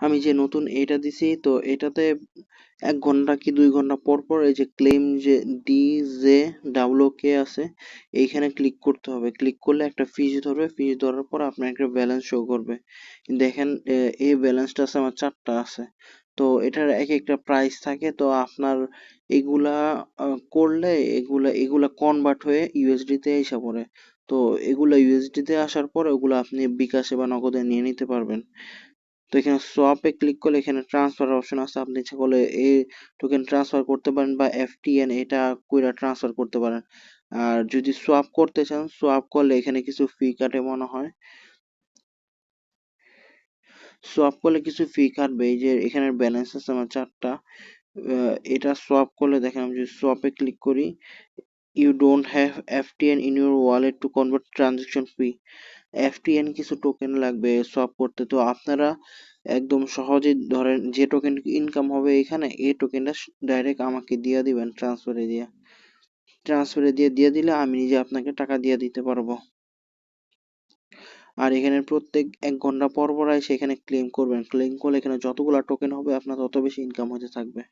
আমি যে নতুন এটা দিছি, তো এটাতে 1 ঘন্টা কি 2 ঘন্টা পর পর এই যে ক্লেম যে DJWK আছে, এইখানে ক্লিক করতে হবে। ক্লিক করলে একটা ফিস ধরবে, ফিস ধরার পর আপনার একটা ব্যালেন্স শো করবে। দেখেন এই ব্যালেন্সটা আছে আমার 4টা আছে। তো এটার এক একটা প্রাইস থাকে, তো আপনার এগুলা করলে এগুলা এগুলা কনভার্ট হয়ে ইউএসডি তে এসে পড়ে। তো এগুলা ইউএসডি তে আসার পর ওগুলো আপনি বিকাশে বা নগদে নিয়ে নিতে পারবেন। তো এখানে সোয়াপে ক্লিক করলে এখানে ট্রান্সফার অপশন আছে, আপনি ইচ্ছা করলে এই টোকেন ট্রান্সফার করতে পারেন বা এফটিএন এটা কইরা ট্রান্সফার করতে পারেন। আর যদি সোয়াপ করতে চান, সোয়াপ করলে এখানে কিছু ফি কাটে মনে হয়। সোয়াপ করলে কিছু ফি কাটবে। এই যে এখানে ব্যালেন্স আছে আমার 4টা। এটা সোয়াপ করলে দেখেন, আমি যদি সোয়াপে ক্লিক করি, you don't have FTN in your wallet to convert transaction fee. FTN কিছু টোকেন লাগবে সোয়াপ করতে। তো আপনারা একদম সহজেই ধরেন যে টোকেন ইনকাম হবে এখানে, এই টোকেনটা ডাইরেক্ট আমাকে দিয়ে দিবেন, ট্রান্সফারে দিয়ে দিলে আমি নিজে আপনাকে টাকা দিয়ে দিতে পারবো। আর এখানে প্রত্যেক 1 ঘন্টা পর পর এসে এখানে ক্লেম করবেন। ক্লেম করলে এখানে যতগুলা টোকেন হবে আপনার তত বেশি ইনকাম হতে থাকবে।